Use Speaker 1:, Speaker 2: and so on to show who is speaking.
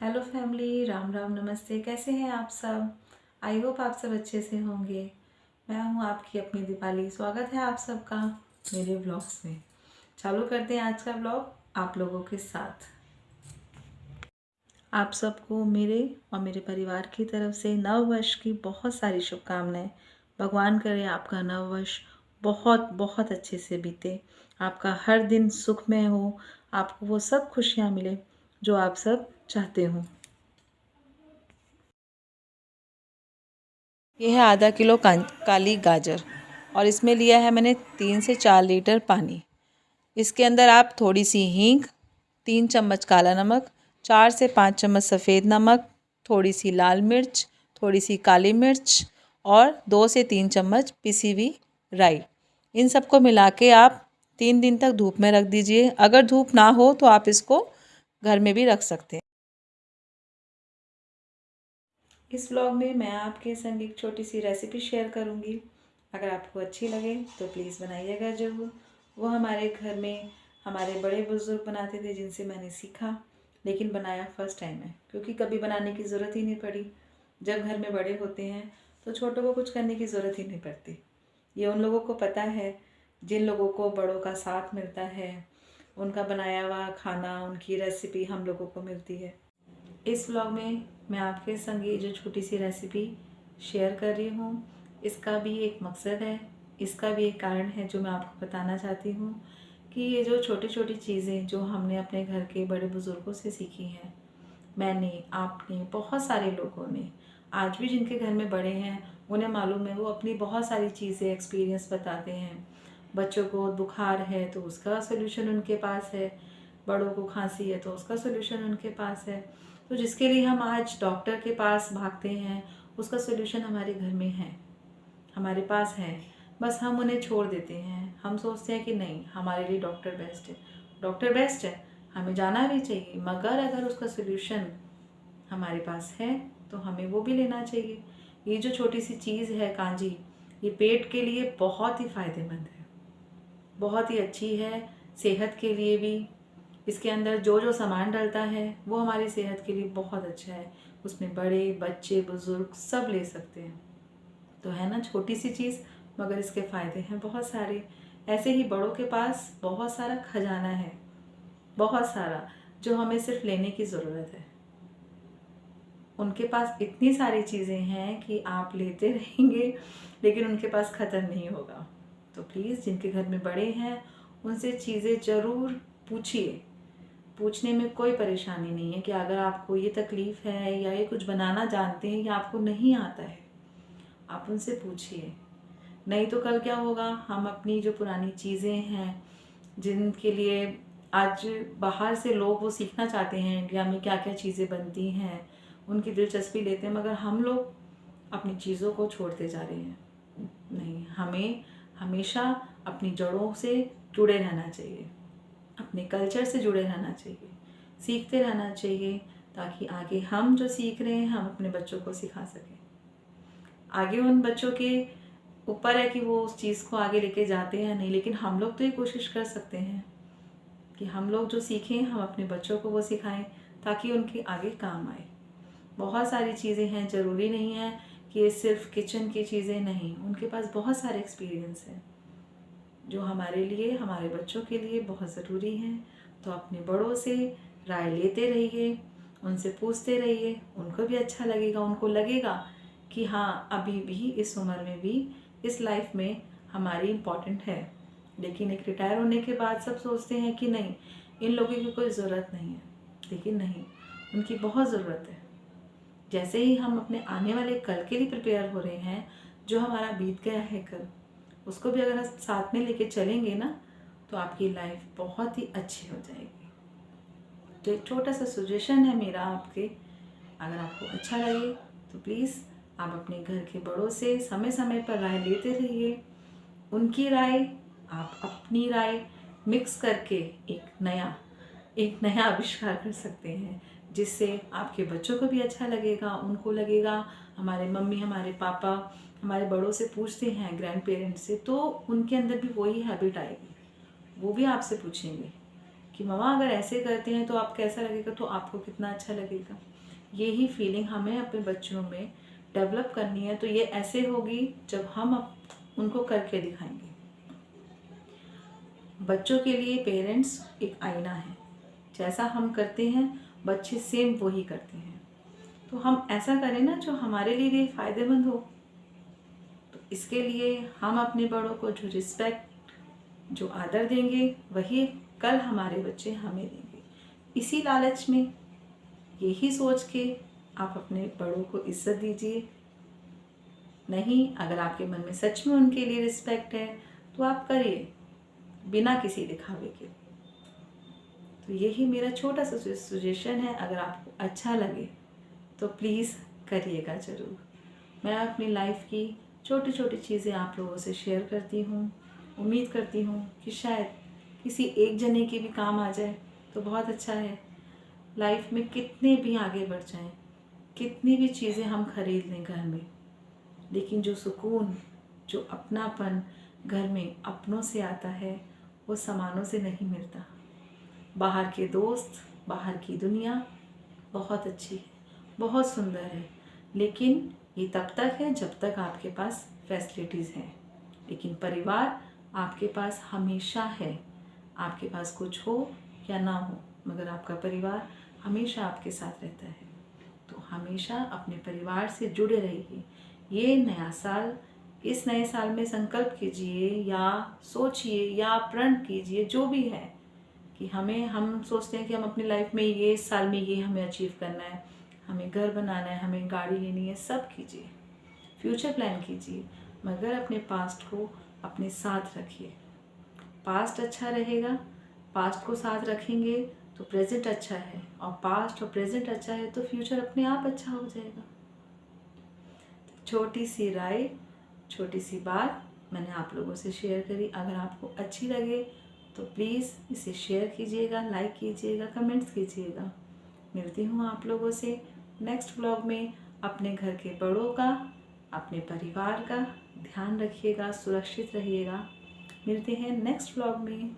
Speaker 1: Hello family, Ram Ram नमस्ते। कैसे हैं आप सब? आई होप आप सब अच्छे से होंगे। मैं हूं आपकी अपनी दीपाली। स्वागत है आप सबका मेरे व्लॉग्स में। चालू करते हैं आज का व्लॉग आप लोगों के साथ। आप सबको मेरे और मेरे परिवार की तरफ से नव वर्ष की बहुत सारी शुभकामनाएं। भगवान करे आपका नव वर्ष बहुत बहुत अच्छे से बीते, आपका हर दिन सुखमय हो, आपको वो सब खुशियाँ मिले जो आप सब चाहते हो। ये है आधा किलो काली गाजर और इसमें लिया है मैंने 3 से 4 लीटर पानी। इसके अंदर आप थोड़ी सी हींग, 3 चम्मच काला नमक, 4 से 5 चम्मच सफ़ेद नमक, थोड़ी सी लाल मिर्च, थोड़ी सी काली मिर्च और 2 से 3 चम्मच पिसी हुई राई, इन सबको मिला के आप 3 दिन तक धूप में रख दीजिए। अगर धूप ना हो तो आप इसको घर में भी रख सकते हैं। इस व्लॉग में मैं आपके संग एक छोटी सी रेसिपी शेयर करूंगी। अगर आपको अच्छी लगे तो प्लीज़ बनाइएगा ज़रूर। वो हमारे घर में हमारे बड़े बुज़ुर्ग बनाते थे जिनसे मैंने सीखा, लेकिन बनाया फ़र्स्ट टाइम है क्योंकि कभी बनाने की ज़रूरत ही नहीं पड़ी। जब घर में बड़े होते हैं तो छोटों को कुछ करने की ज़रूरत ही नहीं पड़ती। ये उन लोगों को पता है जिन लोगों को बड़ों का साथ मिलता है, उनका बनाया हुआ खाना, उनकी रेसिपी हम लोगों को मिलती है। इस व्लॉग में मैं आपके संग ये जो छोटी सी रेसिपी शेयर कर रही हूँ, इसका भी एक मकसद है, इसका भी एक कारण है जो मैं आपको बताना चाहती हूँ कि ये जो छोटी छोटी चीज़ें जो हमने अपने घर के बड़े बुज़ुर्गों से सीखी हैं, मैंने, आपने, बहुत सारे लोगों ने, आज भी जिनके घर में बड़े हैं उन्हें मालूम है, वो अपनी बहुत सारी चीज़ें एक्सपीरियंस बताते हैं। बच्चों को बुखार है तो उसका सोल्यूशन उनके पास है, बड़ों को खांसी है तो उसका सोल्यूशन उनके पास है। तो जिसके लिए हम आज डॉक्टर के पास भागते हैं, उसका सोल्यूशन हमारे घर में है, हमारे पास है। बस हम उन्हें छोड़ देते हैं। हम सोचते हैं कि नहीं, हमारे लिए डॉक्टर बेस्ट है। डॉक्टर बेस्ट है, हमें जाना भी चाहिए, मगर अगर उसका सोल्यूशन हमारे पास है तो हमें वो भी लेना चाहिए। ये जो छोटी सी चीज़ है कांजी, ये पेट के लिए बहुत ही फ़ायदेमंद है, बहुत ही अच्छी है, सेहत के लिए भी। इसके अंदर जो जो सामान डलता है वो हमारी सेहत के लिए बहुत अच्छा है। उसमें बड़े बच्चे बुज़ुर्ग सब ले सकते हैं। तो है ना, छोटी सी चीज़ मगर इसके फ़ायदे हैं बहुत सारे। ऐसे ही बड़ों के पास बहुत सारा खजाना है, बहुत सारा, जो हमें सिर्फ लेने की ज़रूरत है। उनके पास इतनी सारी चीज़ें हैं कि आप लेते रहेंगे लेकिन उनके पास ख़त्म नहीं होगा। तो प्लीज़ जिनके घर में बड़े हैं उनसे चीज़ें ज़रूर पूछिए। पूछने में कोई परेशानी नहीं है कि अगर आपको ये तकलीफ़ है या ये कुछ बनाना जानते हैं या आपको नहीं आता है, आप उनसे पूछिए। नहीं तो कल क्या होगा, हम अपनी जो पुरानी चीज़ें हैं जिनके लिए आज बाहर से लोग वो सीखना चाहते हैं इंडिया में क्या क्या चीज़ें बनती हैं, उनकी दिलचस्पी लेते हैं, मगर हम लोग अपनी चीज़ों को छोड़ते जा रहे हैं। नहीं, हमें हमेशा अपनी जड़ों से जुड़े रहना चाहिए, अपने कल्चर से जुड़े रहना चाहिए, सीखते रहना चाहिए, ताकि आगे हम जो सीख रहे हैं हम अपने बच्चों को सिखा सकें। आगे उन बच्चों के ऊपर है कि वो उस चीज़ को आगे लेके जाते हैं या नहीं, लेकिन हम लोग तो ये कोशिश कर सकते हैं कि हम लोग जो सीखें हम अपने बच्चों को वो सिखाएं ताकि उनके आगे काम आए। बहुत सारी चीज़ें हैं, ज़रूरी नहीं है कि ये सिर्फ किचन की चीज़ें, नहीं, उनके पास बहुत सारे एक्सपीरियंस हैं जो हमारे लिए, हमारे बच्चों के लिए बहुत ज़रूरी हैं। तो अपने बड़ों से राय लेते रहिए, उनसे पूछते रहिए, उनको भी अच्छा लगेगा, उनको लगेगा कि हाँ, अभी भी इस उम्र में भी इस लाइफ में हमारी इम्पॉर्टेंट है। लेकिन एक रिटायर होने के बाद सब सोचते हैं कि नहीं, इन लोगों की कोई ज़रूरत नहीं है, लेकिन नहीं, उनकी बहुत ज़रूरत है। जैसे ही हम अपने आने वाले कल के लिए प्रिपेयर हो रहे हैं, जो हमारा बीत गया है कल, उसको भी अगर हम साथ में लेके चलेंगे ना, तो आपकी लाइफ बहुत ही अच्छी हो जाएगी। तो एक छोटा सा सजेशन है मेरा आपके, अगर आपको अच्छा लगे तो प्लीज़ आप अपने घर के बड़ों से समय समय पर राय लेते रहिए। उनकी राय, आप अपनी राय मिक्स करके एक नया आविष्कार कर सकते हैं, जिससे आपके बच्चों को भी अच्छा लगेगा। उनको लगेगा हमारे मम्मी, हमारे पापा हमारे बड़ों से पूछते हैं, ग्रैंड पेरेंट्स से, तो उनके अंदर भी वही हैबिट आएगी। वो भी आपसे पूछेंगे कि मम्मा अगर ऐसे करते हैं तो आप कैसा लगेगा, तो आपको कितना अच्छा लगेगा। यही फीलिंग हमें अपने बच्चों में डेवलप करनी है। तो ये ऐसे होगी जब हम उनको करके दिखाएंगे। बच्चों के लिए पेरेंट्स एक आईना है, जैसा हम करते हैं बच्चे सेम वही करते हैं। तो हम ऐसा करें ना जो हमारे लिए भी फ़ायदेमंद हो। तो इसके लिए हम अपने बड़ों को जो रिस्पेक्ट, जो आदर देंगे, वही कल हमारे बच्चे हमें देंगे। इसी लालच में, यही सोच के आप अपने बड़ों को इज्जत दीजिए। नहीं, अगर आपके मन में सच में उनके लिए रिस्पेक्ट है तो आप करिए, बिना किसी दिखावे के। तो यही मेरा छोटा सा सजेशन है। अगर आपको अच्छा लगे तो प्लीज़ करिएगा ज़रूर। मैं अपनी लाइफ की छोटी छोटी चीज़ें आप लोगों से शेयर करती हूँ। उम्मीद करती हूँ कि शायद किसी एक जने की भी काम आ जाए तो बहुत अच्छा है। लाइफ में कितने भी आगे बढ़ जाएं, कितनी भी चीज़ें हम खरीद लें घर में, लेकिन जो सुकून, जो अपनापन घर में अपनों से आता है वो सामानों से नहीं मिलता। बाहर के दोस्त, बाहर की दुनिया बहुत अच्छी है, बहुत सुंदर है, लेकिन ये तब तक है जब तक आपके पास फैसिलिटीज़ हैं। लेकिन परिवार आपके पास हमेशा है। आपके पास कुछ हो या ना हो, मगर आपका परिवार हमेशा आपके साथ रहता है। तो हमेशा अपने परिवार से जुड़े रहिए। ये नया साल, इस नए साल में संकल्प कीजिए या सोचिए या प्रण कीजिए, जो भी है कि हम सोचते हैं कि हम अपनी लाइफ में ये इस साल में ये हमें अचीव करना है, हमें घर बनाना है, हमें गाड़ी लेनी है, सब कीजिए, फ्यूचर प्लान कीजिए, मगर अपने पास्ट को अपने साथ रखिए। पास्ट अच्छा रहेगा, पास्ट को साथ रखेंगे तो प्रेजेंट अच्छा है, और पास्ट और प्रेजेंट अच्छा है तो फ्यूचर अपने आप अच्छा हो जाएगा। छोटी सी राय, छोटी सी बात मैंने आप लोगों से शेयर करी। अगर आपको अच्छी लगे तो प्लीज़ इसे शेयर कीजिएगा, लाइक कीजिएगा, कमेंट्स कीजिएगा। मिलती हूँ आप लोगों से नेक्स्ट व्लॉग में। अपने घर के बड़ों का, अपने परिवार का ध्यान रखिएगा, सुरक्षित रहिएगा। मिलते हैं नेक्स्ट व्लॉग में।